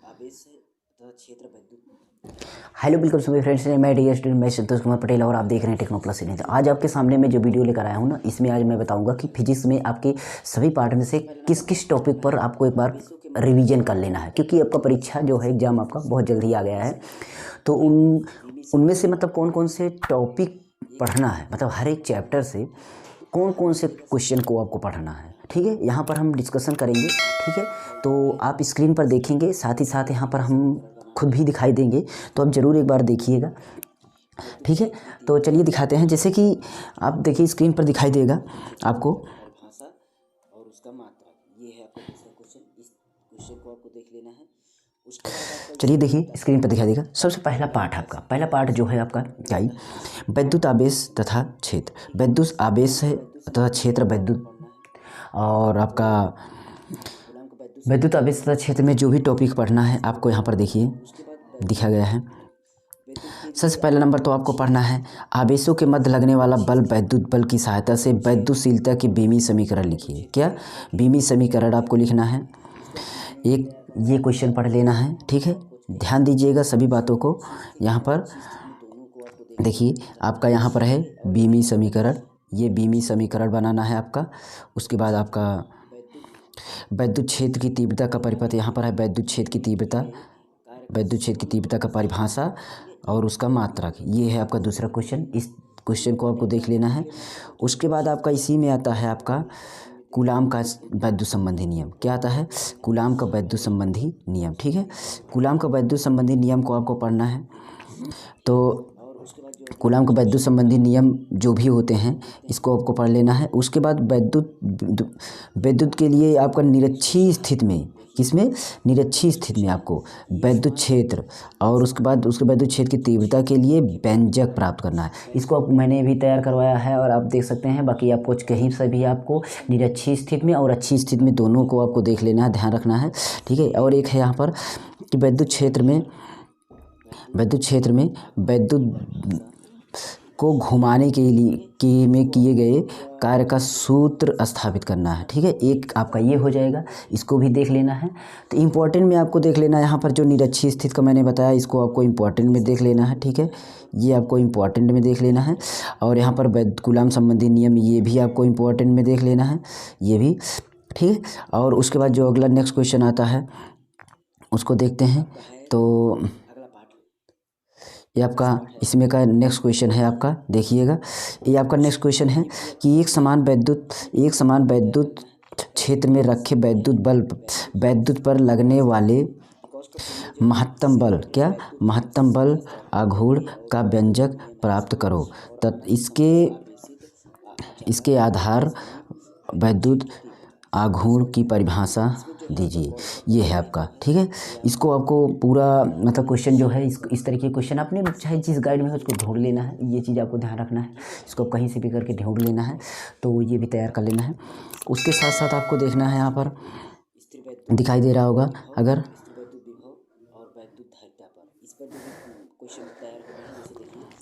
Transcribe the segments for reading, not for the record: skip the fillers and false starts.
आवेश तथा क्षेत्र विद्युत। हेलो बिल्कुल सभी फ्रेंड्स, मैं डी स्टूडेंट मैं संतोष कुमार पटेल और आप देख रहे हैं टेक्नो प्लस इंडिया। तो आज आपके सामने मैं जो वीडियो लेकर आया हूँ ना, इसमें आज मैं बताऊंगा कि फिजिक्स में आपके सभी पार्ट में से किस किस टॉपिक पर आपको एक बार रिवीजन कर लेना है, क्योंकि आपका परीक्षा जो है एग्जाम आपका बहुत जल्दी आ गया है। तो उनमें से मतलब कौन कौन से टॉपिक पढ़ना है, मतलब हर एक चैप्टर से कौन कौन से क्वेश्चन को आपको पढ़ना है, ठीक है। यहाँ पर हम डिस्कशन करेंगे, ठीक है। तो आप स्क्रीन पर देखेंगे, साथ ही साथ यहाँ पर हम खुद भी दिखाई देंगे, तो आप ज़रूर एक बार देखिएगा, ठीक है। तो चलिए दिखाते हैं। जैसे कि आप देखिए स्क्रीन पर दिखाई देगा आपको भाषा और उसका मात्रा, ये है आपका दूसरा क्वेश्चन। इस क्वेश्चन को आपको देख लेना है। उसके बाद आपका चलिए देखिए स्क्रीन पर दिखाई देगा। सबसे पहला पार्ट आपका, पहला पार्ट जो है आपका क्या ही, विद्युत आवेश तथा क्षेत्र। विद्युत आवेश है तथा क्षेत्र विद्युत, और आपका विद्युत आवेश तथा क्षेत्र में जो भी टॉपिक पढ़ना है आपको यहाँ पर देखिए दिखा गया है। सबसे पहला नंबर तो आपको पढ़ना है, आवेशों के मध्य लगने वाला बल विद्युत बल की सहायता से विद्युतशीलता की बीमी समीकरण लिखिए। क्या बीमी समीकरण आपको लिखना है, एक ये क्वेश्चन पढ़ लेना है, ठीक है। ध्यान दीजिएगा सभी बातों को। यहाँ पर देखिए आपका यहाँ पर है बीमी समीकरण, ये बीमी समीकरण बनाना है आपका। उसके बाद आपका विद्युत क्षेत्र की तीव्रता का परिपथ, यहाँ पर है विद्युत क्षेत्र की तीव्रता, विद्युत क्षेत्र की तीव्रता का परिभाषा और उसका मात्रक, ये है आपका दूसरा क्वेश्चन। इस क्वेश्चन को आपको देख लेना है। उसके बाद आपका इसी में आता है आपका कूलाम का वैद्युत संबंधी नियम। क्या आता है, कूलाम का वैद्युत संबंधी नियम, ठीक है। कूलाम का वैद्युत संबंधी नियम को आपको पढ़ना है। तो कूलाम का वैद्युत संबंधी नियम जो भी होते हैं इसको आपको पढ़ लेना है। उसके बाद विद्युत के लिए आपका निरक्षीय स्थिति में, किसमें, निरक्षीय स्थिति में आपको विद्युत क्षेत्र और उसके बाद उसके विद्युत क्षेत्र की तीव्रता के लिए व्यंजक प्राप्त करना है। इसको मैंने भी तैयार करवाया है और आप देख सकते हैं। बाकी आपको कहीं से भी आपको निरक्षीय स्थिति में और अच्छी स्थिति में दोनों को आपको देख लेना है, ध्यान रखना है, ठीक है। और एक है यहाँ पर कि विद्युत क्षेत्र में विद्युत को घुमाने के लिए में किए गए कार्य का सूत्र स्थापित करना है, ठीक है। एक आपका ये हो जाएगा, इसको भी देख लेना है। तो इम्पोर्टेंट में आपको देख लेना है, यहाँ पर जो निरक्षीय स्थिति का मैंने बताया इसको आपको इम्पोर्टेंट में देख लेना है, ठीक है। ये आपको इम्पोर्टेंट में देख लेना है। और यहाँ पर कूलाम संबंधी नियम, ये भी आपको इम्पोर्टेंट में देख लेना है, ये भी, ठीक है। और उसके बाद जो अगला नेक्स्ट क्वेश्चन आता है उसको देखते हैं। तो ये आपका इसमें का नेक्स्ट क्वेश्चन है आपका, देखिएगा। ये आपका नेक्स्ट क्वेश्चन है कि एक समान विद्युत क्षेत्र में रखे विद्युत पर लगने वाले महत्तम बल, क्या, महत्तम बल आघूर्ण का व्यंजक प्राप्त करो। तब इसके आधार विद्युत आघूर्ण की परिभाषा दीजिए। ये है आपका, ठीक है। इसको आपको पूरा मतलब क्वेश्चन जो है इस तरह के क्वेश्चन आपने चाहे जिस गाइड में हो उसको ढूंढ लेना है। ये चीज़ आपको ध्यान रखना है, इसको आप कहीं से भी करके ढूंढ लेना है, तो ये भी तैयार कर लेना है। उसके साथ साथ आपको देखना है, यहाँ पर दिखाई दे रहा होगा अगर,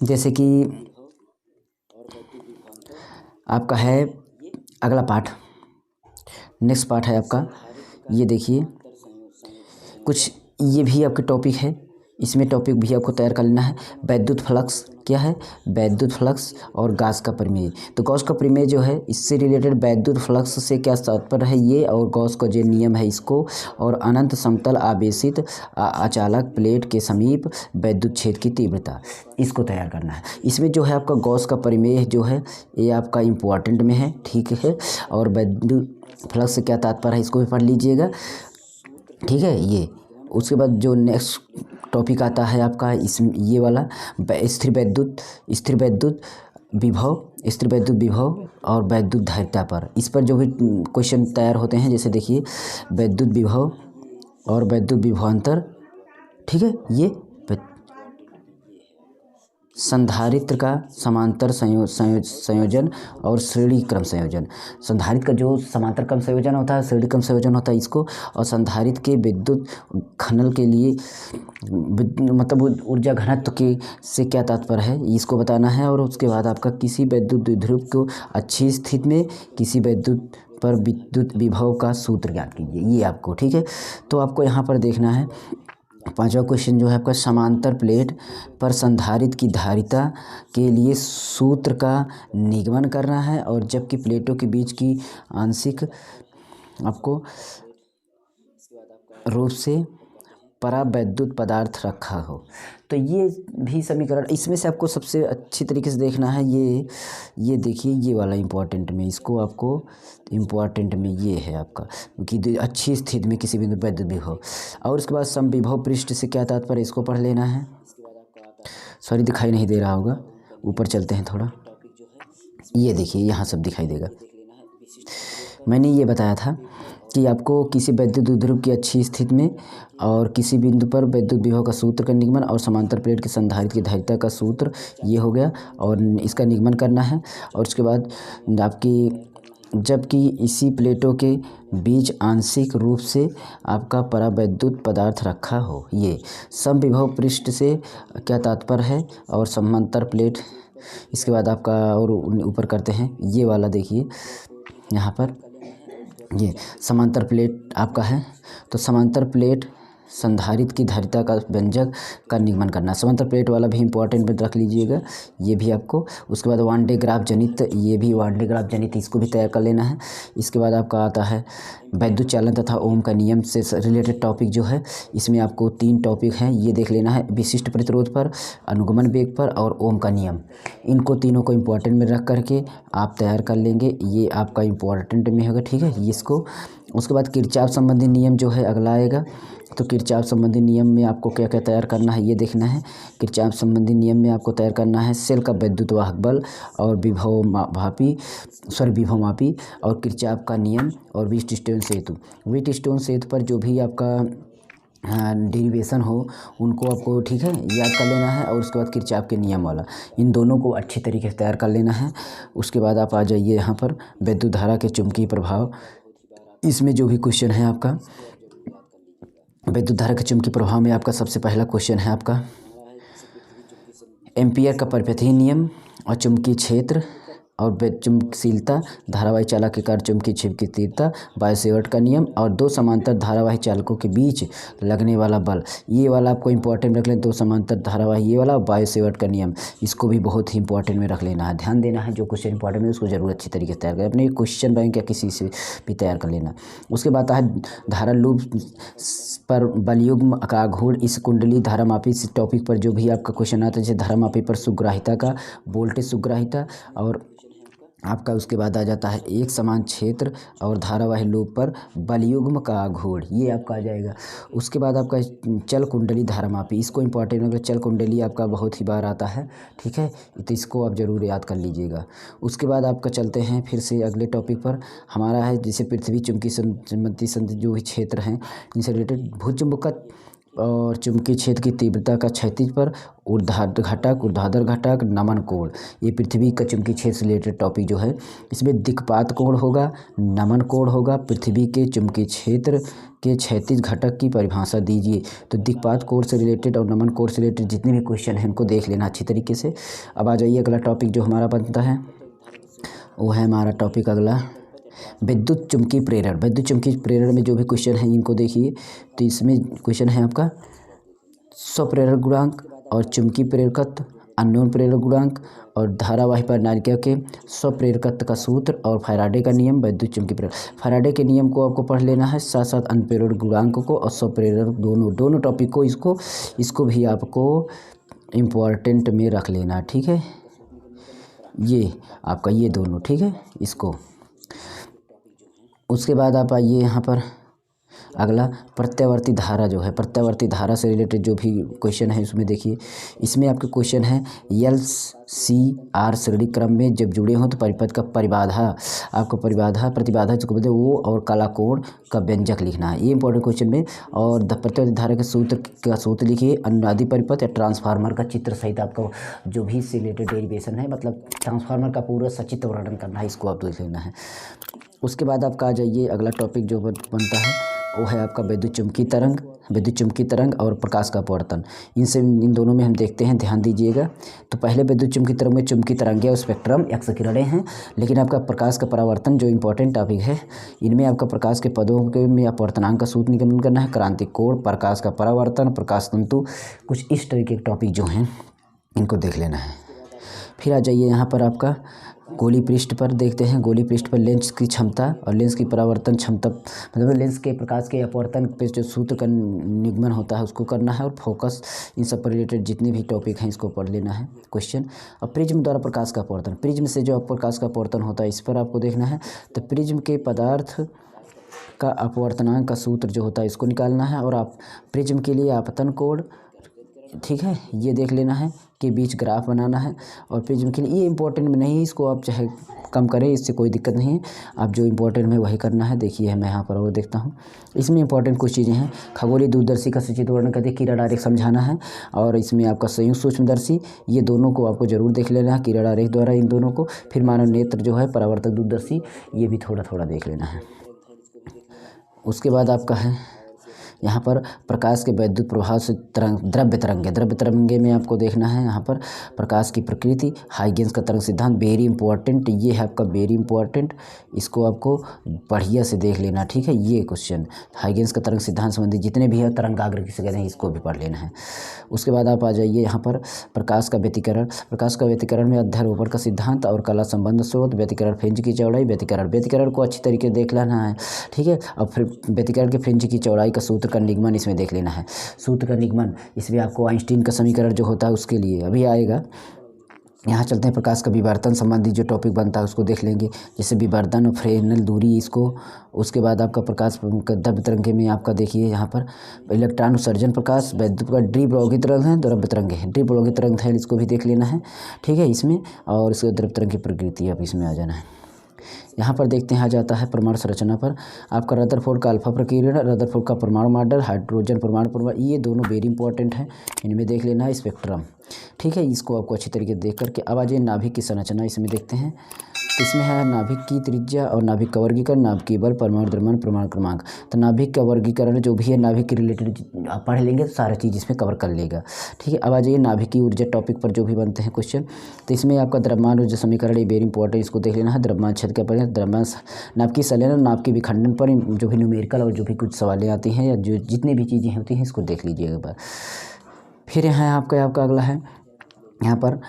जैसे कि आपका है अगला पार्ट, नेक्स्ट पार्ट है आपका, ये देखिए कुछ ये भी आपके टॉपिक है, इसमें टॉपिक भी आपको तैयार कर लेना है। विद्युत फ्लक्स, क्या है, विद्युत फ्लक्स और गॉस का प्रमेय। तो गॉस का प्रमेय जो है इससे रिलेटेड विद्युत फ्लक्स से क्या तात्पर्य है ये, और गॉस का जो नियम है इसको, और अनंत समतल आवेशित अचालक प्लेट के समीप विद्युत क्षेत्र की तीव्रता, इसको तैयार करना है। इसमें जो है आपका गॉस का प्रमेय जो है ये आपका इम्पोर्टेंट में है, ठीक है। और विद्युत फ्लक्स से क्या तात्पर्य है इसको भी पढ़ लीजिएगा, ठीक है। ये उसके बाद जो नेक्स्ट टॉपिक आता है आपका ये वाला स्थिर विद्युत विभव और विद्युत धारिता पर, इस पर जो भी क्वेश्चन तैयार होते हैं, जैसे देखिए विद्युत विभव और विद्युत विभवांतर, ठीक है। ये संधारित्र का समांतर संयोजन और श्रेणी क्रम संयोजन, संधारित्र का जो समांतर क्रम संयोजन होता है, श्रेणी क्रम संयोजन होता है इसको, और संधारित्र के विद्युत खनन के लिए मतलब ऊर्जा घनत्व के से क्या तात्पर्य है इसको बताना है। और उसके बाद आपका किसी विद्युत द्विध्रुव को अच्छी स्थिति में किसी विद्युत विभव का सूत्र ज्ञात कीजिए, ये आपको, ठीक है। तो आपको यहाँ पर देखना है 5वां क्वेश्चन जो है आपका समांतर प्लेट पर संधारित्र की धारिता के लिए सूत्र का निगमन करना है, और जबकि प्लेटों के बीच की आंशिक आपको रूप से परावैद्युत पदार्थ रखा हो। तो ये भी समीकरण, इसमें से आपको सबसे अच्छी तरीके से देखना है ये देखिए, ये वाला इम्पोर्टेंट में, इसको आपको इम्पोर्टेंट में ये है आपका, क्योंकि अच्छी स्थिति में किसी बिंदु वैद्युत विभव। और उसके बाद समविभव पृष्ठ से क्या तात्पर्य, इसको पढ़ लेना है। सॉरी दिखाई नहीं दे रहा होगा, ऊपर चलते हैं थोड़ा, ये देखिए यहाँ सब दिखाई देगा। मैंने ये बताया था कि आपको किसी वैद्युत द्विध्रुव की अच्छी स्थिति में और किसी बिंदु पर वैद्युत विभव का सूत्र का निगमन और समांतर प्लेट के संधारित्र की धारिता का सूत्र ये हो गया, और इसका निगमन करना है। और उसके बाद आपकी जबकि इसी प्लेटों के बीच आंशिक रूप से आपका परावैद्युत पदार्थ रखा हो, ये समविभव पृष्ठ से क्या तात्पर्य है, और समांतर प्लेट। इसके बाद आपका और ऊपर करते हैं ये वाला, देखिए यहाँ पर ये समांतर प्लेट आपका है, तो समांतर प्लेट संधारित्र की धारिता का व्यंजक का निगमन करना। समांतर प्लेट वाला भी इंपॉर्टेंट में रख लीजिएगा, ये भी आपको। उसके बाद वान डे ग्राफ जनित, ये भी वान डे ग्राफ जनित, इसको भी तैयार कर लेना है। इसके बाद आपका आता है वैद्युत चालन तथा ओम का नियम से रिलेटेड टॉपिक जो है, इसमें आपको 3 टॉपिक हैं, ये देख लेना है। विशिष्ट प्रतिरोध पर, अनुगमन वेग पर और ओम का नियम, इनको तीनों को इम्पोर्टेंट में रख करके आप तैयार कर लेंगे, ये आपका इम्पोर्टेंट में होगा, ठीक है, इसको। उसके बाद किरचॉफ संबंधी नियम जो है अगला आएगा, तो किरचॉफ संबंधी नियम में आपको क्या क्या तैयार करना है ये देखना है। किरचॉफ संबंधी नियम में आपको तैयार करना है सेल का वैद्युत वाहक बल और विभवमापी और किरचॉफ का नियम और व्हीटस्टोन सेतु। व्हीटस्टोन सेतु पर जो भी आपका डेरिवेशन हो उनको आपको, ठीक है, याद कर लेना है। और उसके बाद किरचॉफ के नियम वाला, इन दोनों को अच्छी तरीके से तैयार कर लेना है। उसके बाद आप आ जाइए यहाँ पर वैद्युत धारा के चुंबकीय प्रभाव, इसमें जो भी क्वेश्चन है आपका विद्युत धारा के चुंबकीय प्रभाव में आपका सबसे पहला क्वेश्चन है आपका एम्पियर का परिपथीय नियम और चुंबकीय क्षेत्र और चुंबकशीलता, धारावाही चालक के कारण चुंबकीय क्षेत्र की तीव्रता, बायो-सेवर्ट का नियम और 2 समांतर धारावाही चालकों के बीच लगने वाला बल, ये वाला आपको इंपॉर्टेंट रख लें। 2 समांतर धारावाही ये वाला, बायो-सेवर्ट का नियम, इसको भी बहुत ही इंपॉर्टेंट में रख लेना है। ध्यान देना है, जो क्वेश्चन इंपॉर्टेंट है उसको जरूर अच्छी तरीके से तैयार करें, अपने क्वेश्चन बैंक या किसी से भी तैयार कर लेना। उसके बाद आता है धारा लूप पर बलयुग्म का घूर्ण, इस कुंडली धारामापी इस टॉपिक पर जो भी आपका क्वेश्चन आता है, जैसे धारामापी पर सुग्राहिता का वोल्टेज सुग्राहिता, और आपका उसके बाद आ जाता है एक समान क्षेत्र और धारावाही लूप पर बलयुग्म का घूर्ण, ये आपका आ जाएगा। उसके बाद आपका चल कुंडली धारामापी, इसको इंपॉर्टेंट है, चल कुंडली आपका बहुत ही बार आता है, ठीक है, तो इसको आप ज़रूर याद कर लीजिएगा। उसके बाद आपका चलते हैं फिर से अगले टॉपिक पर, हमारा है जैसे पृथ्वी चुंबकीय संबंधी जो भी क्षेत्र हैं इनसे रिलेटेड भूचुंबकत्व और चुंबकीय क्षेत्र की तीव्रता का क्षैतिज पर ऊर्ध्वाधर घटक नमन कोण, ये पृथ्वी का चुंबकीय क्षेत्र से रिलेटेड टॉपिक जो है, इसमें दिक्पात कोण होगा, नमन कोण होगा। पृथ्वी के चुंबकीय क्षेत्र के क्षैतिज घटक की परिभाषा दीजिए। तो दिक्पात कोण से रिलेटेड और नमन कोण से रिलेटेड जितने भी क्वेश्चन हैं इनको देख लेना अच्छी तरीके से। अब आ जाइए अगला टॉपिक जो हमारा बनता है, वो है हमारा टॉपिक अगला विद्युत चुंबकीय प्रेरण। विद्युत चुंबकीय प्रेरण में जो भी क्वेश्चन है इनको देखिए, तो इसमें क्वेश्चन है आपका स्वप्रेरक गुणांक और चुंबकीय प्रेरकत्व, अन्योन प्रेरक गुणांक और धारावाही प्रणालिका के स्वप्रेरकत्व का सूत्र और फैराडे का नियम विद्युत चुंबकीय प्रेरण। फैराडे के नियम को आपको पढ़ लेना है, साथ साथ अनप्रेरक गुणांक को और स्वप्रेरक दोनों टॉपिक को, इसको भी आपको इम्पोर्टेंट में रख लेना, ठीक है, ये आपका ये दोनों, ठीक है, इसको। उसके बाद आप आइए यहाँ पर अगला प्रत्यावर्ती धारा जो है, प्रत्यावर्ती धारा से रिलेटेड जो भी क्वेश्चन है उसमें देखिए, इसमें आपके क्वेश्चन है LCR श्रेणी क्रम में जब जुड़े हों तो परिपथ का परिबाधा, आपको प्रतिबाधा जिसको बोलते हैं वो और काला कोण का व्यंजक लिखना है, ये इंपॉर्टेंट क्वेश्चन में। और प्रत्यावर्ती धारा के सूत्र लिखिए, अनुनादी परिपथ या ट्रांसफार्मर का चित्र सहित आपको जो भी इससे रिलेटेड डेरिवेशन है, मतलब ट्रांसफार्मर का पूरा सचित्र वर्णन करना है, इसको आप देख लेना है। उसके बाद आपका आ जाइए अगला टॉपिक जो बनता है वो है आपका विद्युत चुम्बकीय तरंग और प्रकाश का अपवर्तन। इन दोनों में हम देखते हैं, ध्यान दीजिएगा। तो पहले विद्युत चुम्बकीय तरंग में चुम्बकीय तरंगें और स्पेक्ट्रम एक्स किरणें हैं, लेकिन आपका प्रकाश का परावर्तन जो इंपॉर्टेंट टॉपिक है, इनमें आपका प्रकाश के पदों के में अपवर्तनांक का सूत्र निगमन करना है, क्रांतिक कोण, प्रकाश का परावर्तन, प्रकाश तंतु, कुछ इस तरीके के टॉपिक जो हैं इनको देख लेना है। फिर आ जाइए यहाँ पर आपका गोली पृष्ठ पर देखते हैं। गोली पृष्ठ पर लेंस की क्षमता और लेंस की परावर्तन क्षमता, मतलब लेंस के प्रकाश के अपवर्तन पे जो सूत्र का निगमन होता है उसको करना है, और फोकस, इन सब पर रिलेटेड जितने भी टॉपिक हैं इसको पढ़ लेना है क्वेश्चन। और प्रिज्म द्वारा प्रकाश का अपवर्तन, प्रिज्म से जो प्रकाश का अपवर्तन होता है इस पर आपको देखना है। तो प्रिज्म के पदार्थ का अपवर्तनांक का सूत्र जो होता है इसको निकालना है, और आप प्रिज्म के लिए आपतन कोण, ठीक है, ये देख लेना है के बीच ग्राफ बनाना है। और प्रिज्म के लिए ये इंपॉर्टेंट में नहीं, इसको आप चाहे कम करें, इससे कोई दिक्कत नहीं है, आप जो इंपॉर्टेंट में वही करना है। देखिए मैं यहाँ पर और देखता हूँ, इसमें इंपॉर्टेंट कुछ चीज़ें हैं। खगोलीय दूरदर्शी का सचित्र वर्णन करके किरण आरेख समझाना है, और इसमें आपका संयुक्त सूक्ष्मदर्शी, ये दोनों को आपको जरूर देख लेना है किरण आरेख द्वारा, इन दोनों को। फिर मानव नेत्र जो है परावर्तक दूरदर्शी, ये भी थोड़ा थोड़ा देख लेना है। उसके बाद आपका है यहाँ पर प्रकाश के वैद्युत प्रभाव से द्रव्य तरंगे में आपको देखना है यहाँ पर प्रकाश की प्रकृति, हाइगेंस का तरंग सिद्धांत, वेरी इंपॉर्टेंट, ये है आपका वेरी इंपॉर्टेंट, इसको आपको बढ़िया से देख लेना, ठीक है। ये क्वेश्चन हाइगेंस का तरंग सिद्धांत संबंधी जितने भी है तरंगाग्र किसे कहते हैं इसको भी पढ़ लेना है। उसके बाद आप आ जाइए यहाँ पर प्रकाश का व्यतिकरण में अध्यारोपण का सिद्धांत और कला संबंध स्रोत, व्यतिकरण फ्रिंज की चौड़ाई, व्यतिकरण को अच्छी तरीके से देख लेना है, ठीक है। और फिर व्यतिकरण के फ्रिंज की चौड़ाई का सूत्र का निगमन इसमें देख लेना है। सूत्र का निगमन इसमें आपको आइंस्टीन का समीकरण जो होता है उसके लिए अभी आएगा। यहाँ चलते हैं, प्रकाश का विवर्तन संबंधी जो टॉपिक बनता है उसको देख लेंगे, जैसे विवर्तन और फ्रेनेल दूरी इसको। उसके बाद आपका प्रकाश द्रव्य तरंगे में आपका देखिए यहाँ पर इलेक्ट्रॉन उत्सर्जन प्रकाश, वैद्युत का द्विपरमाणु तरंग है, द्रव्य तरंगे हैं, द्विपरमाणु तरंग है, इसको भी देख लेना है, ठीक है इसमें। और इसके द्रव्य तरंग की प्रकृति अब इसमें आ जाना है। यहाँ पर देखते हैं, आ जाता है परमाणु संरचना पर आपका रदरफोर्ड का अल्फा प्रकीर्णन, रदरफोर्ड का परमाणु मॉडल, हाइड्रोजन परमाणु, ये दोनों वेरी इंपॉर्टेंट हैं, इनमें देख लेना है स्पेक्ट्रम, ठीक है। इसको आपको अच्छी तरीके से देख करके अब आ जाइए नाभिक की संरचना, इसमें देखते हैं। इसमें है नाभिक की त्रिज्या और नाभिक का वर्गीकरण, नाभिक की बल, परमाणु द्रव्यमान, परमाणु क्रमांक। तो नाभिक का वर्गीकरण जो भी है नाभिक के रिलेटेड आप पढ़ लेंगे तो सारा चीज़ इसमें कवर कर लेगा, ठीक है। अब आ जाइए नाभिक की ऊर्जा टॉपिक पर जो भी बनते हैं क्वेश्चन। तो इसमें आपका द्रव्यमान ऊर्जा समीकरण ये वेरी इंपॉर्टेंट, इसको देख लेना है। द्रव्यमान क्षेत्र का परिमाण, द्रव्यमान नाभ की संलयन, नाभ के विखंडन पर जो भी न्यूमेरिकल और जो भी कुछ सवालें आती हैं या जो जितनी भी चीज़ें होती हैं इसको देख लीजिएगा एक बार। फिर यहाँ आपका अगला है यहाँ पर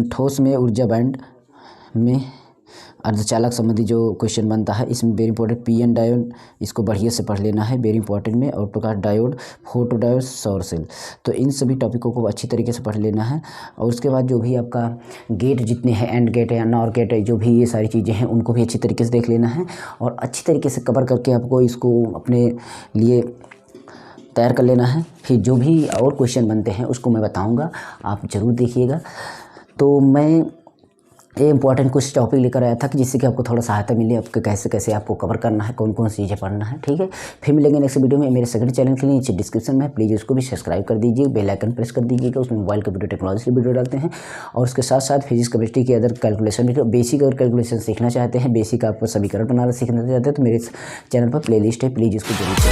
ठोस में ऊर्जा बैंड में अर्धचालक संबंधी जो क्वेश्चन बनता है, इसमें वेरी इंपॉर्टेंट पीएन डायोड, इसको बढ़िया से पढ़ लेना है, वेरी इंपॉर्टेंट में। और प्रकाश डायोड, फोटो डायोड, सौर सेल, तो इन सभी टॉपिकों को अच्छी तरीके से पढ़ लेना है। और उसके बाद जो भी आपका गेट जितने हैं, एंड गेट है, नॉर गेट है, जो भी ये सारी चीज़ें हैं उनको भी अच्छी तरीके से देख लेना है, और अच्छी तरीके से कवर करके आपको इसको अपने लिए तैयार कर लेना है। फिर जो भी और क्वेश्चन बनते हैं उसको मैं बताऊँगा, आप ज़रूर देखिएगा। तो मैं ये इंपॉर्टेंट कुछ टॉपिक लेकर आया था कि जिससे कि आपको थोड़ा सहायता मिले, आपको कैसे कैसे आपको कवर करना है, कौन कौन सी चीज़ें पढ़ना है, ठीक है। फिर मिलेंगे नेक्स्ट वीडियो में। मेरे सेकंड चैनल के लिए नीचे डिस्क्रिप्शन में प्लीज़ उसको भी सब्सक्राइब कर दीजिए, बेल आइकन प्रेस कर दीजिएगा, उसमें मोबाइल कंप्यूटर टेक्नोलॉजी की वीडियो डालते हैं। और उसके साथ साथ फिजिक्स केमिस्ट्री के अदर कैलकुलेशन भी, बेसिक और कैलकुलेशन सीखना चाहते हैं, बेसिक आपको समीकरण बनाना सीखना चाहते हैं, तो मेरे चैनल पर प्ले लिस्ट है, प्लीज़ इसको जरूर।